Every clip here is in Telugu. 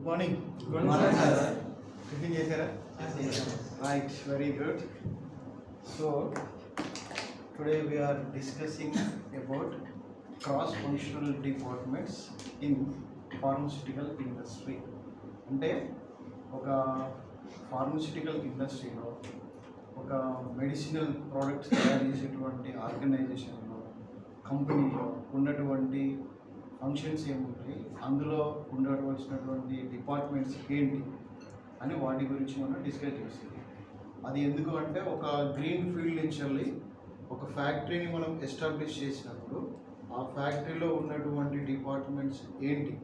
Morning. Good morning sir. Tiffin చేశారా? Right, very good. So today we are discussing about cross functional departments in pharmaceutical industry. అంటే ఒక ఫార్మస్యూటికల్ ఇండస్ట్రీలో ఒక మెడిసినల్ ప్రోడక్ట్స్ తయారు చేసేటువంటి ఆర్గనైజేషన్లో కంపెనీలో ఉన్నటువంటి ఫంక్షన్స్ ఏముంటాయి, అందులో ఉండవలసినటువంటి డిపార్ట్మెంట్స్ ఏంటి అని వాటి గురించి మనం డిస్కస్ చేస్తుంది. అది ఎందుకు అంటే ఒక గ్రీన్ ఫీల్డ్ నుంచి వెళ్ళి ఒక ఫ్యాక్టరీని మనం ఎస్టాబ్లిష్ చేసినప్పుడు ఆ ఫ్యాక్టరీలో ఉన్నటువంటి డిపార్ట్మెంట్స్ ఏంటి,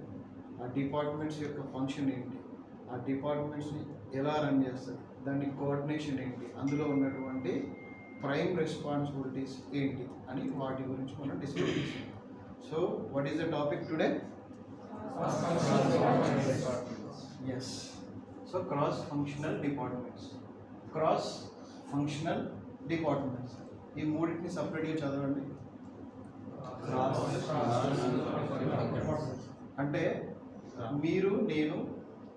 ఆ డిపార్ట్మెంట్స్ యొక్క ఫంక్షన్ ఏంటి, ఆ డిపార్ట్మెంట్స్ని ఎలా రన్ చేస్తారు, దాని కోఆర్డినేషన్ ఏంటి, అందులో ఉన్నటువంటి ప్రైమ్ రెస్పాన్సిబిలిటీస్ ఏంటి అని వాటి గురించి మనం డిస్కస్ చేస్తాం. So what is the topic today? Yes. So cross functional departments. Cross functional departments ఈ మూడింటిని సపరేట్గా చదవండి. అంటే మీరు, నేను,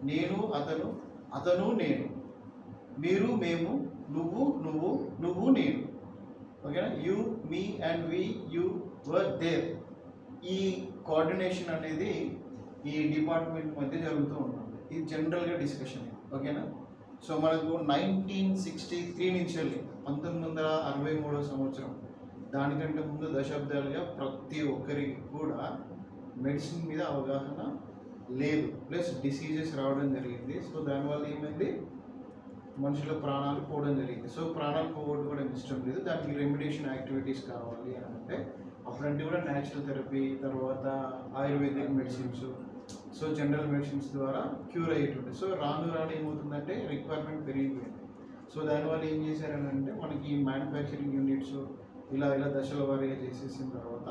నేను అతను, అతను నేను, మీరు మేము, నువ్వు నువ్వు, నువ్వు నేను. ఓకేనా? You, me and we, you were there. ఈ కోఆర్డినేషన్ అనేది ఈ డిపార్ట్మెంట్ మధ్య జరుగుతూ ఉంటుంది. ఇది జనరల్గా డిస్కషన్. ఓకేనా? సో మనకు 1963 నుంచి వెళ్ళి 1963 సంవత్సరం, దానికంటే ముందు దశాబ్దాలుగా ప్రతి ఒక్కరికి కూడా మెడిసిన్ మీద అవగాహన లేదు, ప్లస్ డిసీజెస్ రావడం జరిగింది. సో దానివల్ల ఏమైంది, మనుషుల ప్రాణాలు పోవడం జరిగింది. సో ప్రాణాలు పోగొట్టుకోవడం ఇష్టం లేదు, దానికి రెమిడియేషన్ యాక్టివిటీస్ కావాలి అని అంటే అప్పుడంటే కూడా న్యాచురల్ థెరపీ, తర్వాత ayurvedic medicines, so general medicines ద్వారా క్యూర్ అయ్యేటువంటి. సో రాను రాను ఏమవుతుందంటే రిక్వైర్మెంట్ పెరిగిపోయింది. సో దానివల్ల ఏం చేశారని అంటే మనకి మ్యానుఫ్యాక్చరింగ్ యూనిట్స్ ఇలా దశల వారీగా చేసేసిన తర్వాత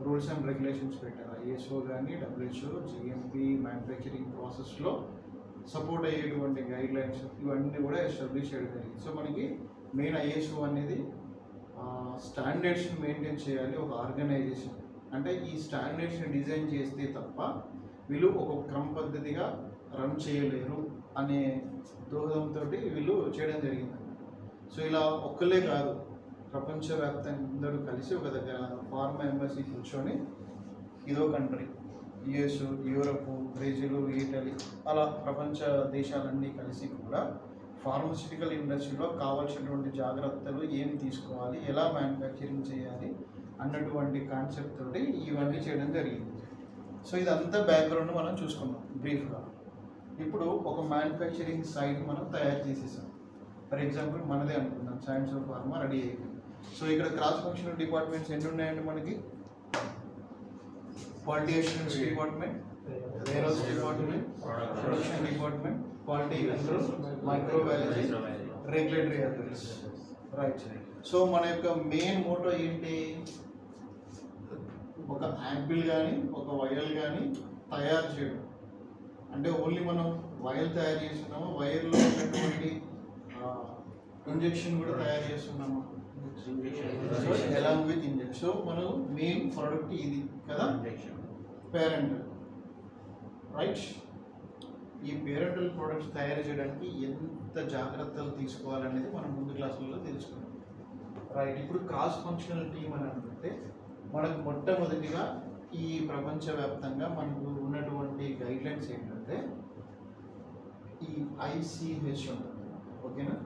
రూల్స్ అండ్ రెగ్యులేషన్స్ పెట్టారు. ISO కానీ, WHO, GMP, మ్యానుఫ్యాక్చరింగ్ ప్రాసెస్లో సపోర్ట్ అయ్యేటువంటి గైడ్ లైన్స్ ఇవన్నీ కూడా ఎస్టాబ్లిష్ చేయడం జరిగింది. సో మనకి మెయిన్ ISO అనేది స్టాండర్డ్స్ని మెయింటైన్ చేయాలి ఒక ఆర్గనైజేషన్. అంటే ఈ స్టాండర్డ్స్ని డిజైన్ చేస్తే తప్ప వీళ్ళు ఒక క్రమ పద్ధతిగా రన్ చేయలేరు అనే దోహదంతో వీళ్ళు చేయడం జరిగింది. సో ఇలా ఒక్కలే కాదు, ప్రపంచవ్యాప్తంగా అందరూ కలిసి ఒక దగ్గర ఫార్మా ఎంబసీ కూర్చొని ఇదో country, US, Europe, Brazil, Italy, అలా ప్రపంచ దేశాలన్నీ కలిసి కూడా ఫార్మస్యూటికల్ ఇండస్ట్రీలో కావాల్సినటువంటి జాగ్రత్తలు ఏం తీసుకోవాలి, ఎలా మ్యానుఫ్యాక్చరింగ్ చేయాలి అన్నటువంటి కాన్సెప్ట్ తోటి ఇవన్నీ చేయడం జరిగింది. సో ఇదంతా బ్యాక్గ్రౌండ్ మనం చూసుకున్నాం బ్రీఫ్గా. ఇప్పుడు ఒక మ్యానుఫ్యాక్చరింగ్ సైట్ మనం తయారు చేసేసాం. ఫర్ ఎగ్జాంపుల్ మనదే అనుకుందాం, సైన్స్ ఆఫ్ ఫార్మా రెడీ అయిపోయింది. సో ఇక్కడ క్రాస్ ఫంక్షనల్ డిపార్ట్మెంట్స్ ఎన్ని ఉన్నాయండి మనకి? Quality assurance department, warehouse department, production department, quality control, microbiology, regulatory affairs. Right. So మన యొక్క మెయిన్ మోటో ఏంటి? ఒక యాంపిల్ కానీ ఒక వైరల్ కానీ తయారు చేయడం. అంటే ఓన్లీ మనం వైర్ తయారు చేస్తున్నాము, వైర్లో ఉన్నటువంటి ఇంజెక్షన్ కూడా తయారు చేస్తున్నాము, అలాంగ్ విత్ ఇంజెక్షన్. సో మనం మెయిన్ ప్రోడక్ట్ ఇది కదా, పేరెంటల్. రైట్. ఈ పేరెంటల్ ప్రోడక్ట్స్ తయారు చేయడానికి ఎంత జాగ్రత్తలు తీసుకోవాలనేది మనం ముందు క్లాసులలో తెలుసుకున్నాం. రైట్. ఇప్పుడు క్రాస్ ఫంక్షనల్ టీమ్ అని అనుకుంటే మనకు మొట్టమొదటిగా ఈ ప్రపంచవ్యాప్తంగా మనకు ఉన్నటువంటి గైడ్లైన్స్ ఏంటంటే ఈ ICH ఉంటుంది. ఓకేనా?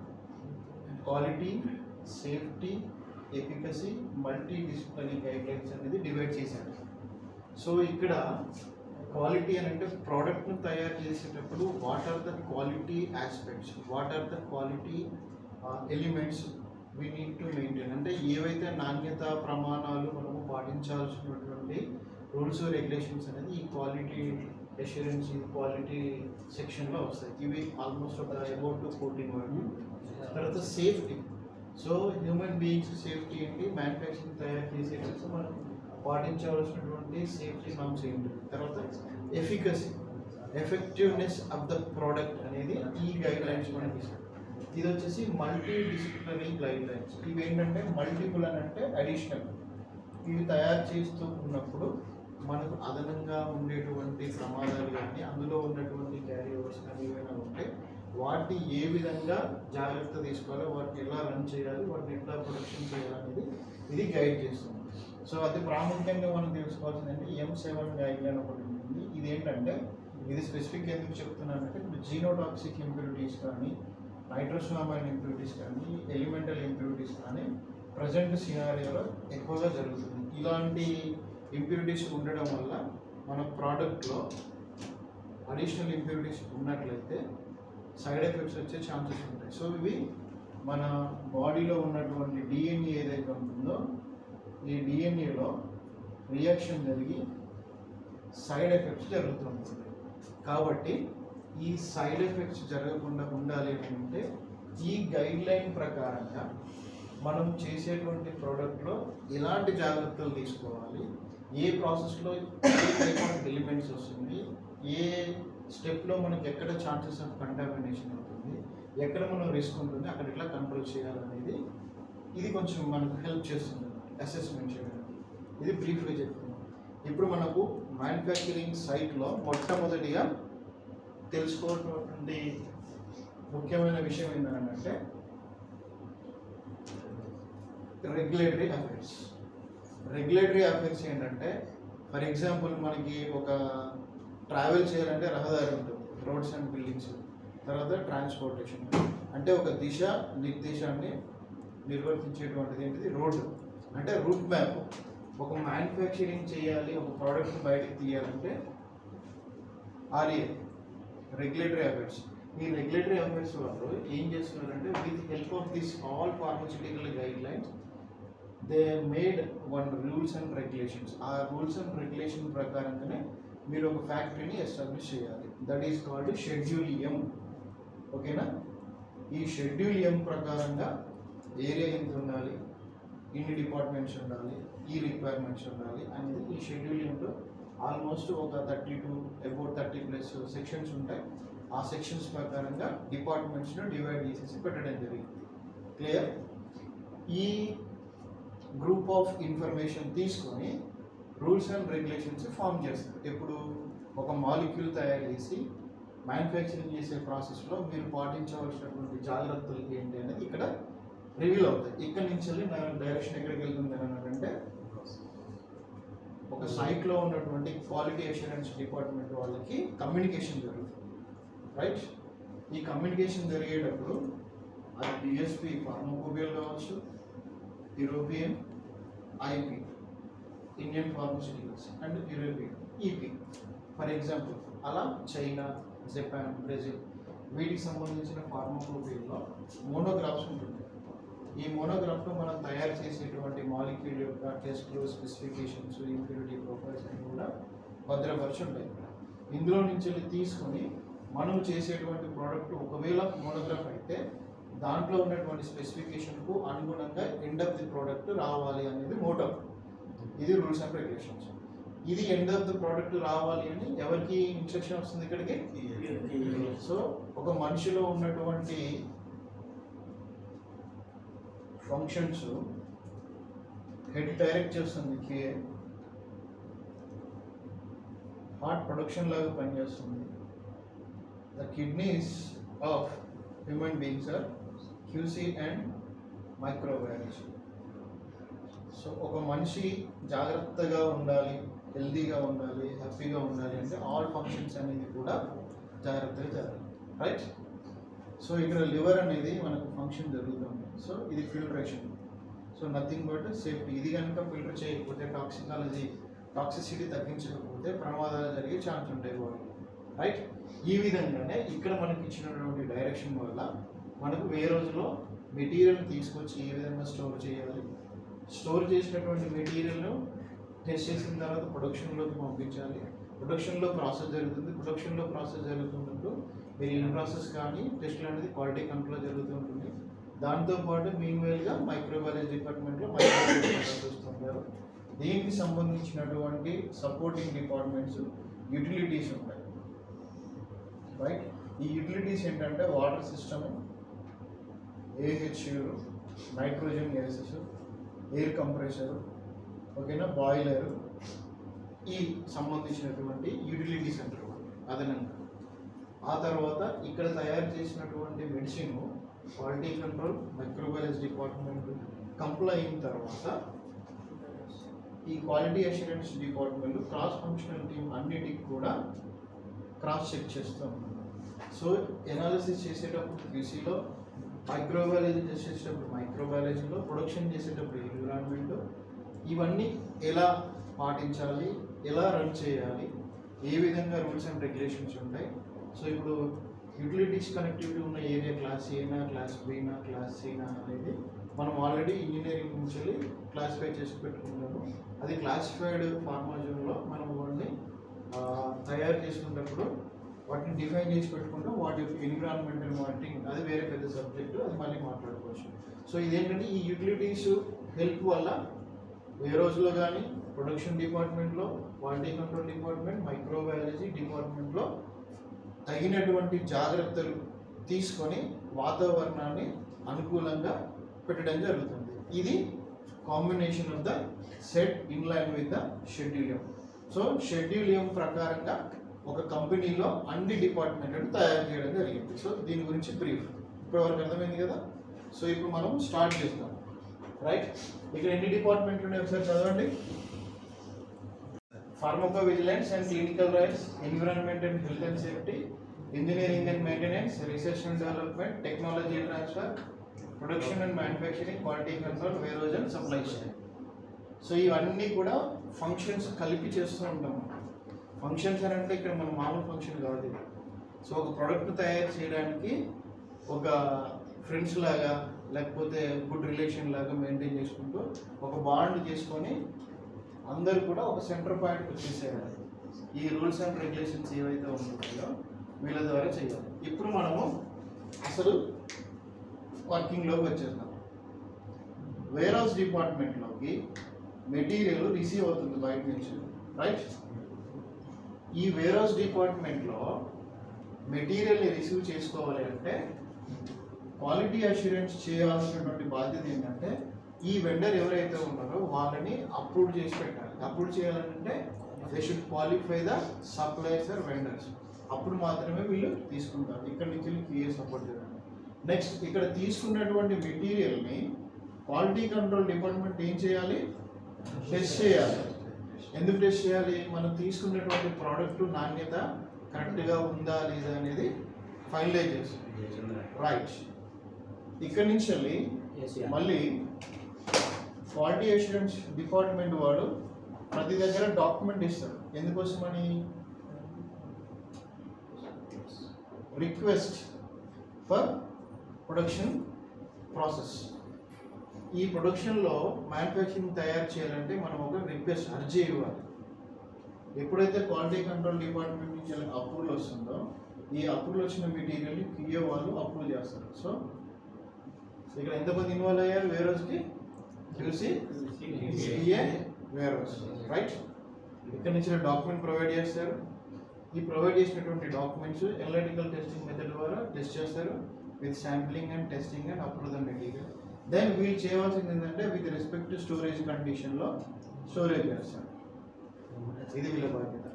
Quality, safety, efficacy, multi disciplinary guidelines అనేది డివైడ్ చేశారు. సో ఇక్కడ క్వాలిటీ అని అంటే ప్రోడక్ట్ను తయారు చేసేటప్పుడు what are the quality aspects, what are the quality elements we need to maintain. అంటే ఏవైతే నాణ్యత ప్రమాణాలు మనము పాటించాల్సినటువంటి రూల్స్ రెగ్యులేషన్స్ అనేది ఈ క్వాలిటీ అష్యూరెన్స్, ఈ క్వాలిటీ సెక్షన్లో వస్తాయి. ఇవి ఆల్మోస్ట్ ఒక అబౌట్ 14 వరకు. తర్వాత safety. So human beings safety ఏంటి, మ్యానుఫ్యాక్చరింగ్ తయారు చేసేటప్పుడు మనం పాటించవలసినటువంటి సేఫ్టీ నామ్స్ ఏంటి. తర్వాత efficacy, effectiveness of the product అనేది ఈ గైడ్ లైన్స్ మనకి ఇస్తాం. ఇది వచ్చేసి మల్టీ డిసిప్లినరీ గైడ్ లైన్స్. ఇవి ఏంటంటే మల్టిపుల్ అని అంటే అడిషనల్. ఇవి తయారు చేస్తూ ఉన్నప్పుడు మనకు అదనంగా ఉండేటువంటి ప్రమాదాలు కానీ అందులో ఉన్నటువంటి వాటిని ఏ విధంగా జాగ్రత్త తీసుకోవాలి, వాటిని ఎలా రన్ చేయాలి, వాటిని ఎట్లా ప్రొడక్షన్ చేయాలనేది ఇది గైడ్ చేస్తుంది. సో అది ప్రాముఖ్యంగా మనం తెలుసుకోవాల్సింది అంటే M7 గైడ్ లైన్ ఒకటి ఉంటుంది. ఇది ఏంటంటే ఇది స్పెసిఫిక్ ఎందుకు చెప్తున్నానంటే ఇప్పుడు జీనోటాక్సిక్ ఇంప్యూరిటీస్ కానీ, నైట్రోసోమైన్ ఇంప్యూరిటీస్ కానీ, ఎలిమెంటల్ ఇంప్యూరిటీస్ కానీ ప్రజెంట్ సినారియోలో ఎక్కువగా జరుగుతుంది. ఇలాంటి ఇంప్యూరిటీస్ ఉండడం వల్ల మన ప్రోడక్ట్లో అడిషనల్ ఇంప్యూరిటీస్ ఉన్నట్లయితే సైడ్ ఎఫెక్ట్స్ వచ్చే ఛాన్సెస్ ఉంటాయి. సో ఇవి మన బాడీలో ఉన్నటువంటి డిఎన్ఏ ఏదైతే ఉంటుందో ఈ డిఎన్ఏలో రియాక్షన్ జరిగి సైడ్ ఎఫెక్ట్స్ జరుగుతుంటుంది. కాబట్టి ఈ సైడ్ ఎఫెక్ట్స్ జరగకుండా ఉండాలి అంటే ఈ గైడ్ లైన్ ప్రకారంగా మనం చేసేటువంటి ప్రోడక్ట్లో ఎలాంటి జాగ్రత్తలు తీసుకోవాలి, ఏ ప్రాసెస్లో ఏ టైప్ ఆఫ్ ఎలిమెంట్స్ వస్తుంది, ఏ స్టెప్లో మనకి ఎక్కడ ఛాన్సెస్ ఆఫ్ కంటామినేషన్ అవుతుంది, ఎక్కడ మనం రిస్క్ ఉంటుంది, అక్కడ ఎట్లా కంట్రోల్ చేయాలనేది ఇది కొంచెం మనకు హెల్ప్ చేస్తుంది అసెస్మెంట్ చేయడానికి. ఇది బ్రీఫ్గా చెప్తున్నాం. ఇప్పుడు మనకు మ్యానుఫ్యాక్చరింగ్ సైట్లో మొట్టమొదటిగా తెలుసుకోవాల్సినటువంటి ముఖ్యమైన విషయం ఏంటంటే రెగ్యులేటరీ అఫైర్స్. రెగ్యులేటరీ అఫైర్స్ ఏంటంటే ఫర్ ఎగ్జాంపుల్ మనకి ఒక ట్రావెల్ చేయాలంటే రహదారి ఉంటుంది, రోడ్స్ అండ్ బిల్డింగ్స్, తర్వాత ట్రాన్స్పోర్టేషన్ అంటే ఒక దిశ నిర్దేశాన్ని నిర్వర్తించేటువంటిది ఏంటిది రోడ్డు అంటే రూట్ మ్యాప్. ఒక మ్యానుఫ్యాక్చరింగ్ చేయాలి, ఒక ప్రోడక్ట్ బయటకు తీయాలంటే RA రెగ్యులేటరీ అఫైర్స్. ఈ రెగ్యులేటరీ అఫైర్స్ వాళ్ళు ఏం చేస్తున్నారంటే with help of this all pharmaceutical guide lines they made one rules and regulations. ఆ రూల్స్ అండ్ రెగ్యులేషన్ ప్రకారంగానే మీరు ఒక ఫ్యాక్టరీని ఎస్టాబ్లిష్ చేయాలి. That is called schedule M. ఓకేనా? ఈ షెడ్యూల్ M ప్రకారంగా ఏరియా ఎంత ఉండాలి, ఇన్ని డిపార్ట్మెంట్స్ ఉండాలి, ఈ రిక్వైర్మెంట్స్ ఉండాలి అనేది ఈ షెడ్యూల్ Mలో ఆల్మోస్ట్ ఒక 30+ సెక్షన్స్ ఉంటాయి. ఆ సెక్షన్స్ ప్రకారంగా డిపార్ట్మెంట్స్ను డివైడ్ చేసేసి పెట్టడం జరిగింది. క్లియర్? ఈ గ్రూప్ ఆఫ్ ఇన్ఫర్మేషన్ తీసుకొని రూల్స్ అండ్ రెగ్యులేషన్స్ ఫామ్ చేస్తారు. ఇప్పుడు ఒక మాలిక్యూల్ తయారు చేసి మ్యానుఫ్యాక్చరింగ్ చేసే ప్రాసెస్లో మీరు పాటించవలసినటువంటి జాగ్రత్తలు ఏంటి అనేది ఇక్కడ రివీల్ అవుతాయి. ఇక్కడ నుంచి వెళ్ళి నా డైరెక్షన్ ఎక్కడికి వెళ్తుంది అని అంటే ఒక సైట్లో ఉన్నటువంటి క్వాలిటీ అష్యూరెన్స్ డిపార్ట్మెంట్ వాళ్ళకి కమ్యూనికేషన్ జరుగుతుంది. రైట్? ఈ కమ్యూనికేషన్ జరిగేటప్పుడు అది DSP ఫార్మకోపియల్ కావచ్చు, European IP Indian pharmaceuticals and European EP for example. అలా చైనా, జపాన్, బ్రెజిల్ వీటికి సంబంధించిన ఫార్మకోపియల్లో మోనోగ్రాఫ్స్ ఉంటుంది. ఈ మోనోగ్రాఫ్లో మనం తయారు చేసేటువంటి మాలిక్యూల్ యొక్క టెస్ట్లు, స్పెసిఫికేషన్స్, ఇంప్యూరిటీ ప్రొఫైల్స్ అన్ని కూడా భద్రపరిచి ఉంటాయి. ఇందులో నుంచి తీసుకొని మనం చేసేటువంటి ప్రోడక్ట్ ఒకవేళ మోనోగ్రాఫ్ అయితే దాంట్లో ఉన్నటువంటి స్పెసిఫికేషన్కు అనుగుణంగా ఎండ్ ఆఫ్ ది ప్రోడక్ట్ రావాలి అనేది మోటో. ఇది రూల్స్ అండ్ రెగ్యులేషన్స్. ఇది ఎండ్ ఆఫ్ ది ప్రోడక్ట్ రావాలి అని ఎవరికి ఇన్స్ట్రక్షన్ వస్తుంది ఇక్కడికి? సో ఒక మనిషిలో ఉన్నటువంటి ఫంక్షన్స్ హెడ్ డైరెక్ట్ చేస్తుంది. హార్ట్ ప్రొడక్షన్ లాగా పనిచేస్తుంది. The kidneys of human beings are QC and microbiology. So ఒక మనిషి జాగ్రత్తగా ఉండాలి, హెల్తీగా ఉండాలి, హ్యాపీగా ఉండాలి అంటే ఆల్ ఫంక్షన్స్ అనేది కూడా జాగ్రత్తగా జరగాలి. రైట్? సో ఇక్కడ లివర్ అనేది మనకు ఫంక్షన్ జరుగుతుంది. సో ఇది filtration. So nothing but safety. ఇది కనుక ఫిల్టర్ చేయకపోతే టాక్సిసిటీ తగ్గించకపోతే ప్రమాదాలు జరిగే ఛాన్స్ ఉంటాయి బాడీ. రైట్? ఈ విధంగానే ఇక్కడ మనకి ఇచ్చినటువంటి డైరెక్షన్ వల్ల మనకు ఏ రోజులో మెటీరియల్ తీసుకొచ్చి ఏ విధంగా స్టోర్ చేయాలి, స్టోర్ చేసినటువంటి మెటీరియల్ను టెస్ట్ చేసిన తర్వాత ప్రొడక్షన్లోకి పంపించాలి. ప్రొడక్షన్లో ప్రాసెస్ జరుగుతుంది. ప్రొడక్షన్లో ప్రాసెస్ జరుగుతున్నప్పుడు మీరు ఇన్ ప్రాసెస్ కానీ టెస్ట్లు అనేది క్వాలిటీ కంట్రోల్ జరుగుతూ ఉంటుంది. దాంతోపాటు మీన్వేల్గా మైక్రోబయాలజీ డిపార్ట్మెంట్లో మైక్రోబయాలజీ చూస్తుంటారు. దీనికి సంబంధించినటువంటి సపోర్టింగ్ డిపార్ట్మెంట్స్ యూటిలిటీస్ ఉంటాయి. రైట్? ఈ యూటిలిటీస్ ఏంటంటే water system, AHU, nitrogen gases, air compressor, ఓకేనా, బాయిలర్, ఈ సంబంధించినటువంటి యూటిలిటీస్ అంటారు అదనంగా. ఆ తర్వాత ఇక్కడ తయారు చేసినటువంటి medicine quality control microbiology department comply అయిన తర్వాత ఈ quality assurance department cross functional team అన్నిటికి కూడా క్రాస్ చెక్ చేస్తూ ఉంటుంది. సో ఎనాలిసిస్ చేసేటప్పుడు క్యూసీలో, మైక్రోబయాలజీ చేసేటప్పుడు మైక్రోబయాలజీలో, ప్రొడక్షన్ చేసేటప్పుడు ఎన్విరాన్మెంట్, ఇవన్నీ ఎలా పాటించాలి, ఎలా రన్ చేయాలి, ఏ విధంగా రూల్స్ అండ్ రెగ్యులేషన్స్ ఉంటాయి. సో ఇప్పుడు యూటిలిటీస్ కనెక్టివిటీ ఉన్న ఏరియా క్లాస్ ఏనా, క్లాస్ బీనా, క్లాస్ సీనా అనేది మనం ఆల్రెడీ ఇంజనీరింగ్ నుంచి క్లాసిఫై చేసి పెట్టుకున్నాము. అది క్లాసిఫైడ్ ఫార్మాజోన్లో మనం వాటిని తయారు చేసుకున్నప్పుడు వాటిని డిఫైన్ చేసి పెట్టుకుంటాం. వాటి యొక్క ఎన్విరాన్మెంటల్ మానిటరింగ్ అది వేరే పెద్ద సబ్జెక్టు, అది మళ్ళీ మాట్లాడుకోవచ్చు. సో ఇదేంటంటే ఈ యూటిలిటీస్ హెల్ప్ వల్ల ఏ రోజులో కానీ ప్రొడక్షన్ డిపార్ట్మెంట్లో, క్వాలిటీ కంట్రోల్ డిపార్ట్మెంట్, మైక్రోబయాలజీ డిపార్ట్మెంట్లో తగినటువంటి జాగ్రత్తలు తీసుకొని వాతావరణాన్ని అనుకూలంగా పెట్టడం జరుగుతుంది. ఇది combination of the set in line with the schedule. So schedule ప్రకారంగా ఒక కంపెనీలో అన్ని డిపార్ట్మెంట్లను తయారు చేయడం జరిగింది. సో దీని గురించి బ్రీఫ్ ఇప్పటివరకు అర్థమైంది కదా. సో ఇప్పుడు మనం స్టార్ట్ చేస్తాం. రైట్, ఇక్కడ ఎన్ని డిపార్ట్మెంట్లు ఉన్నాయి ఒకసారి చదవండి. Pharmaco vigilance and clinical rights, environment and health and safety, engineering and maintenance, research and development, technology transfer, production and manufacturing, quality control, వేరోజ్ and supply chain. So ఇవన్నీ కూడా ఫంక్షన్స్ కలిపి చేస్తూ ఉంటాము. ఫంక్షన్స్ అని అంటే ఇక్కడ మన మామూలు ఫంక్షన్ కాదు ఇది. సో ఒక ప్రోడక్ట్ తయారు చేయడానికి ఒక ఫ్రెండ్స్ లాగా లేకపోతే గుడ్ రిలేషన్ లాగా మెయింటైన్ చేసుకుంటూ ఒక బాండ్ చేసుకొని అందరూ కూడా ఒక సెంటర్ పాయింట్ వచ్చేసేయాలి. ఈ రూల్స్ అండ్ రెగ్యులేషన్స్ ఏవైతే ఉంటాయో వీళ్ళ ద్వారా చేయాలి. ఇప్పుడు మనము అసలు వర్కింగ్లోకి వచ్చేద్దాం. వేర్ హౌస్ డిపార్ట్మెంట్లోకి మెటీరియల్ రిసీవ్ అవుతుంది బయట నుంచి. రైట్, ఈ వేర్ హౌస్ డిపార్ట్మెంట్లో మెటీరియల్ని రిసీవ్ చేసుకోవాలి అంటే క్వాలిటీ అష్యూరెన్స్ చేయాల్సినటువంటి బాధ్యత ఏంటంటే ఈ వెండర్ ఎవరైతే ఉన్నారో వాళ్ళని అప్రూవ్ చేసి పెట్టాలి. అప్రూవ్ చేయాలంటే they should qualify the suppliers or vendors. అప్పుడు మాత్రమే వీళ్ళు తీసుకుంటారు. ఇక్కడ నుంచి క్లియర్ సపోర్ట్ చేయాలి. నెక్స్ట్, ఇక్కడ తీసుకున్నటువంటి మెటీరియల్ని క్వాలిటీ కంట్రోల్ డిపార్ట్మెంట్ ఏం చేయాలి? టెస్ట్ చేయాలి. ఎందుకు టెస్ట్ చేయాలి? మనం తీసుకున్నటువంటి ప్రోడక్ట్ నాణ్యత కరెక్ట్గా ఉందా లేదా అనేది ఫైనలైజ్ చేస్తుంది. రైట్, ఇక్కడి నుంచి వెళ్ళి మళ్ళీ క్వాలిటీ అష్యూరెన్స్ డిపార్ట్మెంట్ వాడు ప్రతి దగ్గర డాక్యుమెంట్ ఇస్తాడు. ఎందుకోసమని? Request for production process. ఈ ప్రొడక్షన్లో మ్యానుఫ్యాక్చరింగ్ తయారు చేయాలంటే మనం ఒక రిక్వెస్ట్ అర్జీ ఇవ్వాలి. ఎప్పుడైతే క్వాలిటీ కంట్రోల్ డిపార్ట్మెంట్ నుంచి అప్రూవల్ వస్తుందో ఈ అప్రూవల్ వచ్చిన మెటీరియల్ని క్యూఏ వాళ్ళు అప్రూవ్ చేస్తారు. సో ఇక్కడ ఎంతమంది ఇన్వాల్వ్ అయ్యారు? వేర్ హౌస్కి QC, QA, warehouse. Right, ఇక్కడ నుంచి డాక్యుమెంట్ ప్రొవైడ్ చేస్తారు. ఈ ప్రొవైడ్ చేసినటువంటి డాక్యుమెంట్స్ ఎనలిటికల్ టెస్టింగ్ మెథడ్ ద్వారా టెస్ట్ చేస్తారు with sampling and testing and approve the material. Then వీళ్ళు చేయవలసింది ఏంటంటే విత్ రెస్పెక్ట్ టు స్టోరేజ్ కండిషన్లో స్టోరేజ్ చేస్తారు. ఇది వీళ్ళ బాధ్యత.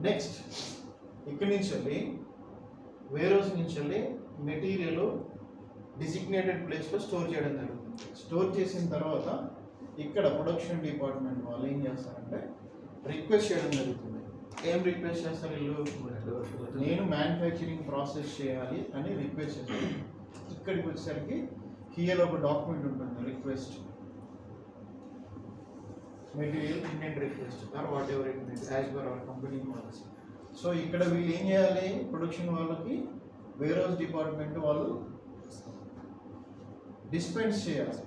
నెక్స్ట్, ఇక్కడి నుంచి వెళ్ళి వేర్ హౌస్ నుంచి వెళ్ళి మెటీరియల్ డిసిగ్నేటెడ్ ప్లేస్లో స్టోర్ చేయడం జరుగుతుంది. స్టోర్ చేసిన తర్వాత ఇక్కడ ప్రొడక్షన్ డిపార్ట్మెంట్ వాళ్ళు ఏం చేస్తారంటే రిక్వెస్ట్ చేయడం జరుగుతుంది. ఏం రిక్వెస్ట్ చేస్తారు వీళ్ళు? నేను మ్యానుఫ్యాక్చరింగ్ ప్రాసెస్ చేయాలి అని రిక్వెస్ట్ చేస్తారు. ఇక్కడికి వచ్చేసరికి హియర్ ఒక డాక్యుమెంట్ ఉంటుంది, request material Indian request or whatever it means as per our company policy. So ఇక్కడ వీళ్ళు ఏం చేయాలి? ప్రొడక్షన్ వాళ్ళకి వేర్ హౌస్ డిపార్ట్మెంట్ వాళ్ళు డిస్పెన్స్ చేయాలి.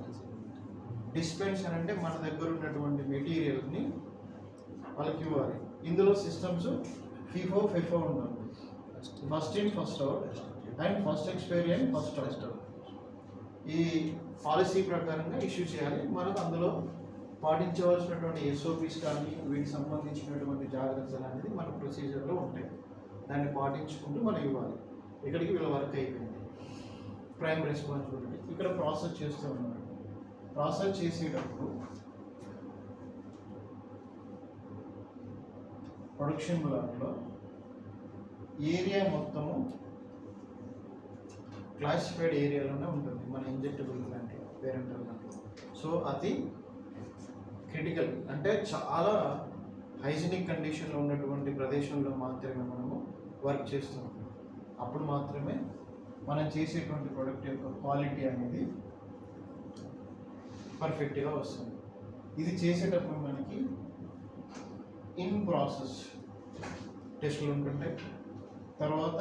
డిస్పెన్స్ అని అంటే మన దగ్గర ఉన్నటువంటి మెటీరియల్ని వాళ్ళకి ఇవ్వాలి. ఇందులో సిస్టమ్స్ ఫీఫో ఫెఫో ఉంటుంది. First in first out and first expiry and first out. ఈ పాలసీ ప్రకారంగా ఇష్యూ చేయాలి. మనకు అందులో పాటించవలసినటువంటి ఎస్ఓపీస్ కానీ వీటికి సంబంధించినటువంటి జాగ్రత్తలు అనేది మన ప్రొసీజర్లో ఉంటాయి. దాన్ని పాటించుకుంటూ మనం ఇవ్వాలి. ఇక్కడికి వీళ్ళ వర్క్ అయిపోయింది. Prime responsibility. ఇక్కడ ప్రాసెస్ చేస్తూ ఉన్నారు. ప్రాసెస్ చేసేటప్పుడు ప్రొడక్షన్ బ్లాక్లో ఏరియా మొత్తము క్లాసిఫైడ్ ఏరియాలోనే ఉంటుంది మన ఇంజెక్టబుల్ ప్లాంట్ పేరెంటల్ దాంట్లో. సో అది క్రిటికల్, అంటే చాలా హైజీనిక్ కండిషన్లో ఉన్నటువంటి ప్రదేశంలో మాత్రమే మనము వర్క్ చేస్తున్నాం. అప్పుడు మాత్రమే మనం చేసేటువంటి ప్రోడక్ట్ యొక్క క్వాలిటీ అనేది పర్ఫెక్ట్గా వస్తుంది. ఇది చేసేటప్పుడు మనకి ఇన్ ప్రాసెస్ టెస్టులు ఉంటుంటాయి. తర్వాత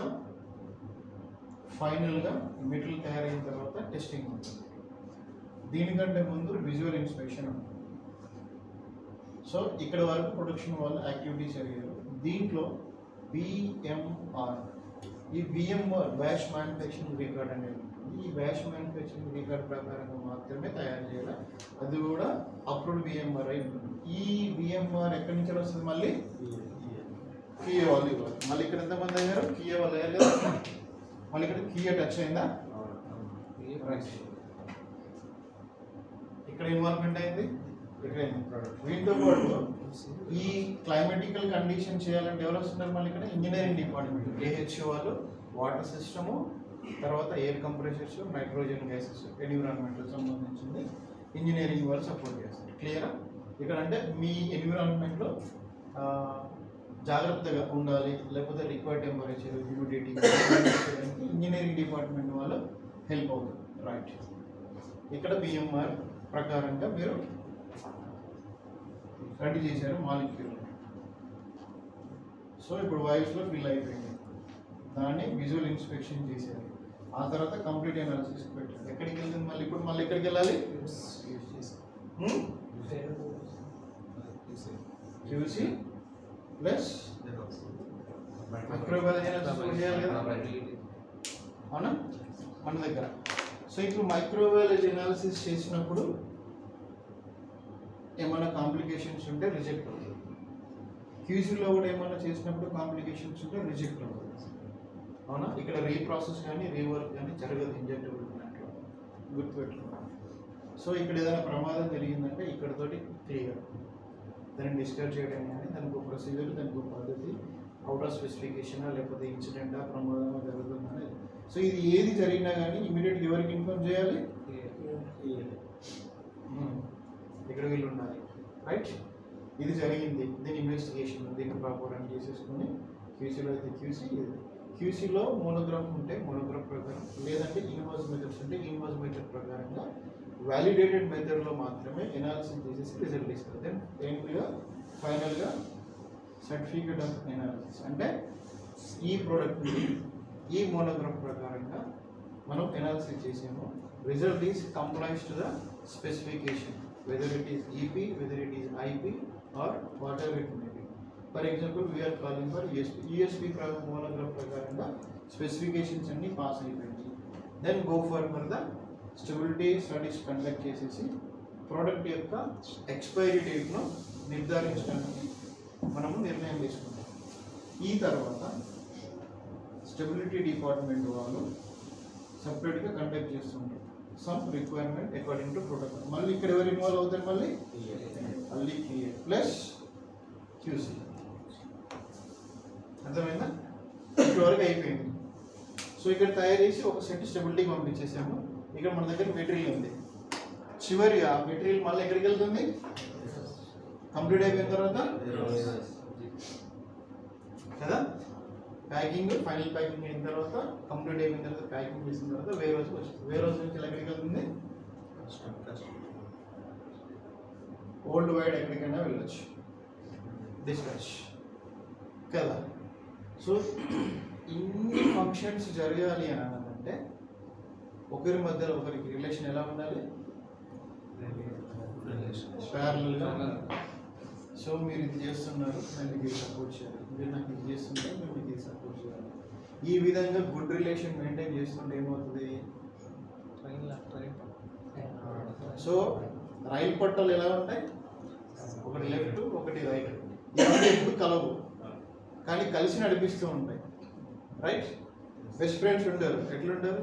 ఫైనల్గా మెటీరియల్ తయారైన తర్వాత టెస్టింగ్ ఉంటుంది. దీనికంటే ముందు విజువల్ ఇన్స్పెక్షన్ ఉంటుంది. సో ఇక్కడ వరకు ప్రొడక్షన్ వాళ్ళ యాక్టివిటీస్ జరిగారు. దీంట్లో బిఎంఆర్, ఈ బిఎంఆర్ బ్యాచ్ మ్యానుఫ్యాక్చరింగ్ రికార్డ్ అనేది ఉంటుంది. ఈ బ్యాచ్ మ్యానుఫ్యాక్చరింగ్ రికార్డ్ ప్రకారంగా మాత్రమే తయారు చేయాలి. అది కూడా అప్రూవ్డ్ బిఎంఆర్ అయి ఉంటుంది. ఈ బిఎంఆర్ ఎక్కడి నుంచి వస్తుంది? మళ్ళీ కియా వాళ్ళు ఇవ్వాలి. మళ్ళీ ఇక్కడ ఎంతమంది అయ్యారు? కియా వాళ్ళు అయ్యారు కదా. మళ్ళీ ఇక్కడ కియా టచ్ అయిందా? ఇక్కడ ఇన్వాల్వ్మెంట్ అయింది. ఇక్కడ వీటితో పాటు ఈ క్లైమేటికల్ కండిషన్ చేయాలంటే ఎవరు వస్తున్నారు? మళ్ళీ ఇక్కడ ఇంజనీరింగ్ డిపార్ట్మెంట్, ఏహెచ్ఓ వాళ్ళు వాటర్ సిస్టము, తర్వాత ఎయిర్ కంప్రెషర్స్, నైట్రోజన్ గ్యాసెస్, ఎన్విరాన్మెంట్కి సంబంధించింది ఇంజనీరింగ్ వాళ్ళు సపోర్ట్ చేస్తారు. క్లియరా? ఇక్కడ అంటే మీ ఎన్విరాన్మెంట్లో జాగ్రత్తగా ఉండాలి, లేకపోతే required temperature, humidity engineering department వాళ్ళు హెల్ప్ అవుతుంది. రైట్, ఇక్కడ బిఎంఆర్ ప్రకారంగా మీరు రెడీ చేశారు మాలిక్యూల్. సో ఇప్పుడు వాయిస్లో ఫిల్ అయిపోయింది. దాన్ని విజువల్ ఇన్స్పెక్షన్ చేశారు. ఆ తర్వాత కంప్లీట్ అనాలిసిస్ పెట్టారు. ఎక్కడికి వెళ్తుంది మళ్ళీ? ఇప్పుడు మళ్ళీ ఎక్కడికి వెళ్ళాలి? క్యూసీ ప్లస్ మైక్రోబయాలజీ అనాలిసిస్ చేయాలి కదా, అవునా మన దగ్గర. సో ఇప్పుడు మైక్రోబయాలజీ అనాలిసిస్ చేసినప్పుడు ఏమైనా కాంప్లికేషన్స్ ఉంటే రిజెక్ట్ అవుతుంది. క్యూసీలో కూడా ఏమైనా చేసినప్పుడు కాంప్లికేషన్స్ ఉంటే రిజెక్ట్ అవుతుంది, అవునా. ఇక్కడ రీప్రాసెస్ కానీ రీవర్క్ కానీ జరగదు ఇంజెక్టబుల్ ప్లాంట్లో, గుర్తుపెట్టుకోవాలి. సో ఇక్కడ ఏదైనా ప్రమాదం జరిగిందంటే ఇక్కడతోటి క్లియర్. దాన్ని డిస్కస్ చేయడం కానీ దానికి ఒక ప్రొసీజర్, దానికి ఒక పద్ధతి, అవుట్ ఆఫ్ స్పెసిఫికేషనా లేకపోతే ఇన్సిడెంటా ప్రమాదమా జరుగుతుందని. సో ఇది ఏది జరిగినా కానీ ఇమీడియట్గా ఎవరికి ఇన్ఫార్మ్ చేయాలి? ఇక్కడ వీళ్ళు ఉండాలి. రైట్, ఇది జరిగింది, దీని ఇన్వెస్టిగేషన్, దీన్ని ప్రాపర్ అని చేసేసుకొని క్యూసీలో అయితే క్యూసీలో మోనోగ్రాఫ్ ఉంటే మోనోగ్రాఫ్ ప్రకారం, లేదంటే ఇన్వాజ్ మెథడ్స్ ఉంటే ఇన్వాజ్ మెథడ్ ప్రకారంగా వ్యాలిడేటెడ్ మెథడ్లో మాత్రమే ఎనాలిసిస్ చేసేసి రిజల్ట్ ఇస్తారు. దెన్ ఏంటిగా ఫైనల్గా సర్టిఫికేట్ ఆఫ్ ఎనాలిసిస్, అంటే ఈ ప్రోడక్ట్ని ఈ మోనోగ్రాఫ్ ప్రకారంగా మనం ఎనాలిసిస్ చేసాము. Result is కంప్లైస్ to the specification, whether it is EP, whether it is IP or whatever it may be. For example, we are calling for ESP. ESP monograph ప్రకారంగా స్పెసిఫికేషన్స్ అన్ని పాస్ అయిపోయింది. Then go for the stability studies conduct చేసేసి ప్రోడక్ట్ యొక్క ఎక్స్పైరీ డేట్ను నిర్ధారించడానికి మనము నిర్ణయం తీసుకుంటాం. ఈ తర్వాత స్టెబిలిటీ డిపార్ట్మెంట్ వాళ్ళు సపరేట్గా కండక్ట్ చేస్తుంటారు some requirement according to protocol. మళ్ళీ ఇక్కడ ఎవరు ఇన్వాల్వ్ అవుతారు? మళ్ళీ క్లియర్ ప్లస్ క్యూసీ. అర్థమైందా? ఇప్పటివరకు అయిపోయింది. సో ఇక్కడ తయారు చేసి ఒక సెట్ స్టెబిలిటీకి పంపించేసాము. ఇక్కడ మన దగ్గర మెటీరియల్ ఉంది. చివరి ఆ మెటీరియల్ మళ్ళీ ఎక్కడికి వెళ్తుంది? కంప్లీట్ అయిపోయిన తర్వాత కదా ప్యాకింగ్, ఫైనల్ ప్యాకింగ్ అయిన తర్వాత కంప్లీట్ అయిపోయిన తర్వాత ప్యాకింగ్ చేసిన తర్వాత వేరే రోజు వచ్చింది. వేరే రోజు నుంచి ఎక్కడికి వెళ్తుంది? ఓల్డ్ వైడ్ ఎక్కడికైనా వెళ్ళొచ్చు, డిస్పాచ్ కదా. సో ఇన్ని ఫంక్షన్స్ జరగాలి అని అంటే ఒకరి మధ్యలో ఒకరికి రిలేషన్ ఎలా ఉండాలి? ప్యారలల్గా ఉండాలి. సో మీరు ఇది చేస్తున్నారు, నేను మీకు సపోర్ట్ చేయాలి, మీరు నాకు ఇది చేస్తుంటే మీరు మీకు ఇది సపోర్ట్ చేయాలి. ఈ విధంగా గుడ్ రిలేషన్ మెయింటైన్ చేస్తుంటే ఏమవుతుంది? సో రైలు పట్టాలు ఎలా ఉంటాయి? ఒకటి లెఫ్ట్, ఒకటి రైట్. ఇవన్నీ ఎప్పుడు కలవు, కానీ కలిసి నడిపిస్తూ ఉంటాయి. రైట్, బెస్ట్ ఫ్రెండ్స్ ఉంటారు. ఎట్లుంటారు?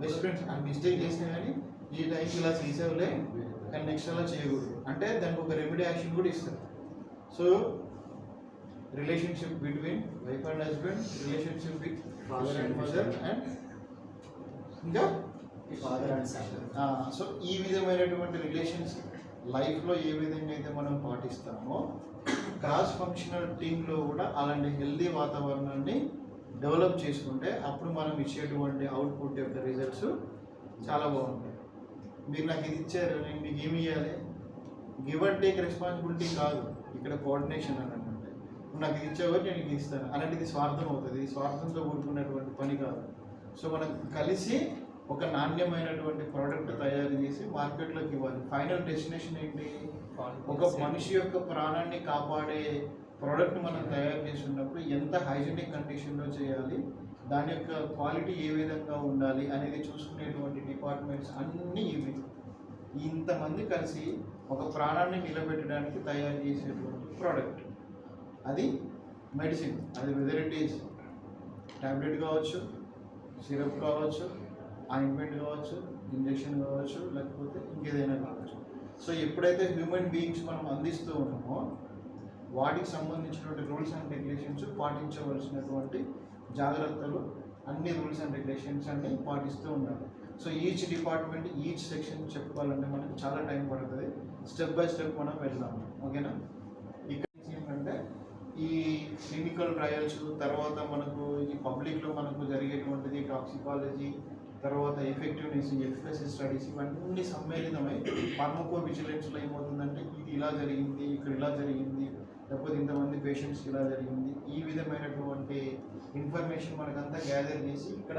Best friends. ఆ మిస్టేక్ చేసినా కానీ ఈ టైంకి ఇలా చేసేవాళ్ళే, కానీ నెక్స్ట్ అలా చేయకూడదు అంటే దానికి ఒక రెమెడీ యాక్షన్ కూడా ఇస్తారు. So relationship between wife and husband, relationship with father and mother, and ఇంకా ఫాదర్ అండ్ సన్. సో ఈ విధమైనటువంటి రిలేషన్స్ లైఫ్లో ఏ విధంగా అయితే మనం పాటిస్తామో క్రాస్ ఫంక్షనల్ టీంలో కూడా అలాంటి హెల్దీ వాతావరణాన్ని డెవలప్ చేసుకుంటే అప్పుడు మనం ఇచ్చేటువంటి అవుట్పుట్ యొక్క రిజల్ట్స్ చాలా బాగుంటాయి. మీరు నాకు ఇది ఇచ్చారు, నేను మీకు ఏమి ఇవ్వాలి? గివ్ అండ్ టేక్ రెస్పాన్సిబిలిటీ కాదు, ఇక్కడ కోఆర్డినేషన్ అని అంటే నువ్వు నాకు ఇది ఇచ్చావు నేను ఇది ఇస్తాను అలాంటిది స్వార్థం అవుతుంది. ఇది స్వార్థంతో కూడుకున్నటువంటి పని కాదు. సో మనం కలిసి ఒక నాణ్యమైనటువంటి ప్రోడక్ట్ తయారు చేసి మార్కెట్లోకి ఇవ్వాలి. ఫైనల్ డెస్టినేషన్ ఏంటి? ఒక మనిషి యొక్క ప్రాణాన్ని కాపాడే ప్రోడక్ట్ మనం తయారు చేస్తున్నప్పుడు ఎంత హైజీనిక్ కండిషన్లో చేయాలి, దాని యొక్క క్వాలిటీ ఏ విధంగా ఉండాలి అనేది చూసుకునేటువంటి డిపార్ట్మెంట్స్ అన్నీ ఇవి. ఇంతమంది కలిసి ఒక ప్రాణాన్ని నిలబెట్టడానికి తయారు చేసేటువంటి ప్రోడక్ట్ అది మెడిసిన్. అది వెదర్ ఇట్ ఈస్ ట్యాబ్లెట్ కావచ్చు, సిరప్ కావచ్చు, ఆయింట్మెంట్ కావచ్చు, ఇంజెక్షన్ కావచ్చు, లేకపోతే ఇంకేదైనా కావచ్చు. సో ఎప్పుడైతే హ్యూమన్ బీయింగ్స్ మనం అందిస్తూ ఉన్నామో వాటికి సంబంధించినటువంటి రూల్స్ అండ్ రెగ్యులేషన్స్ పాటించవలసినటువంటి జాగ్రత్తలు అన్ని రూల్స్ అండ్ రెగ్యులేషన్స్ అన్ని పాటిస్తూ ఉండాలి. So each department each section చెప్పుకోవాలంటే మనకి చాలా టైం పడుతుంది. స్టెప్ బై స్టెప్ మనం వెళ్దాం, ఓకేనా? ఇక్కడ ఏంటంటే ఈ క్లినికల్ ట్రయల్స్ తర్వాత మనకు ఈ పబ్లిక్లో మనకు జరిగేటువంటిది టాక్సికాలజీ, తర్వాత ఎఫెక్టివ్నెస్, ఎఫికసీ స్టడీస్ ఇవన్నీ సమ్మేళితమై ఫార్మకో విజిలెన్స్లో ఏమవుతుందంటే ఇది ఇలా జరిగింది, ఇక్కడ ఇలా జరిగింది, లేకపోతే ఇంతమంది పేషెంట్స్కి ఇలా జరిగింది, ఈ విధమైనటువంటి ఇన్ఫర్మేషన్ మనకంతా గ్యాదర్ చేసి ఇక్కడ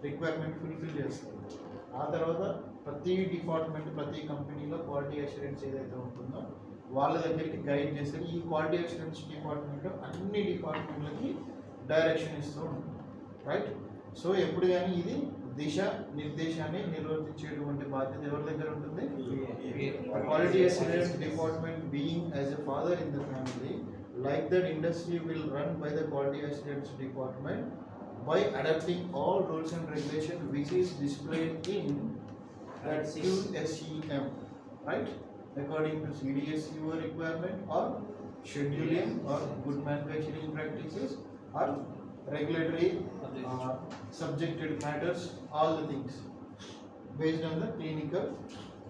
రిక్వైర్మెంట్ ఫుల్ఫిల్ చేస్తుంది. ఆ తర్వాత ప్రతి డిపార్ట్మెంట్ ప్రతి కంపెనీలో క్వాలిటీ అష్యూరెన్స్ ఏదైతే ఉంటుందో వాళ్ళ దగ్గరికి గైడ్ చేస్తారు. ఈ క్వాలిటీ అష్యూరెన్స్ డిపార్ట్మెంట్ అన్ని డిపార్ట్మెంట్లకి డైరెక్షన్ ఇస్తూ ఉంటుంది, రైట్? సో ఎప్పుడు కానీ ఇది దిశ నిర్దేశాన్ని నిర్వర్తించేటువంటి బాధ్యత ఎవరి దగ్గర ఉంటుంది? Quality assurance department being as a father in the family, like that industry will run by the quality assurance department by adopting all rules and regulations which is displayed in that QSEM, right? According to CDSCO requirement or scheduling or good manufacturing practices or regulatory subjected matters, all the things based on the clinical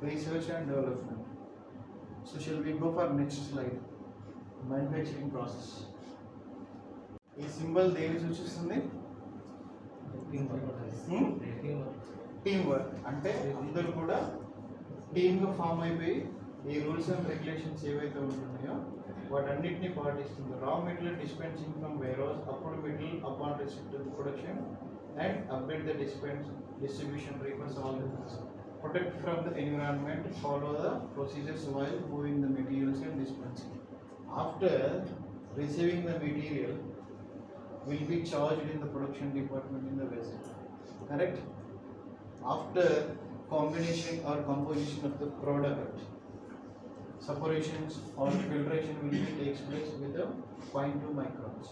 research and development. So shall we go for next slide? Manufacturing process. ఈ సింబల్ దేని సూచిస్తుంది? Team work. అంటే అందరూ కూడా టీమ్గా ఫామ్ అయిపోయి ఈ రూల్స్ అండ్ రెగ్యులేషన్స్ ఏవైతే ఉంటున్నాయో వాటన్నిటిని పాటిస్తుంది. Raw material dispensing from warehouse, అప్పుడు material upon receipt to production and update the distribution records, all the things. Protect from the environment, follow the procedures while moving the materials and dispensing. After receiving the material will be charged in the production department in the vessel, correct? After combination or composition of the product, separations or filtration will be takes place with a 0.2 microns.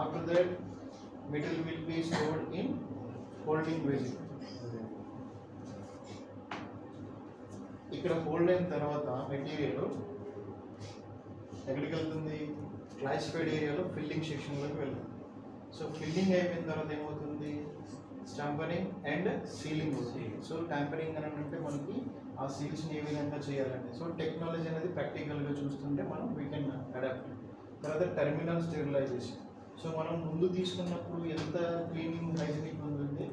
After that material will be stored in holding vessel. ఇక్కడ హోల్డ్ అయిన తర్వాత మెటీరియల్ ఎక్కడికి వెళ్తుంది? క్లాసిఫైడ్ ఏరియాలో ఫిల్లింగ్ సెక్షన్లోకి వెళ్తుంది. సో ఫిల్లింగ్ అయిపోయిన తర్వాత ఏమవుతుంది? స్టాంపరింగ్ అండ్ సీలింగ్ అవుతుంది. సో ట్యాంపరింగ్ అని అంటే మనకి ఆ సీల్స్ని ఏ విధంగా చేయాలంటే, సో టెక్నాలజీ అనేది ప్రాక్టికల్గా చూస్తుంటే మనం వీ కెన్ అడాప్ట్. తర్వాత టెర్మినల్ స్టెరిలైజేషన్. సో మనం ముందు తీసుకున్నప్పుడు ఎంత క్లీనింగ్ హైజీనిక్ ఉంటుంది,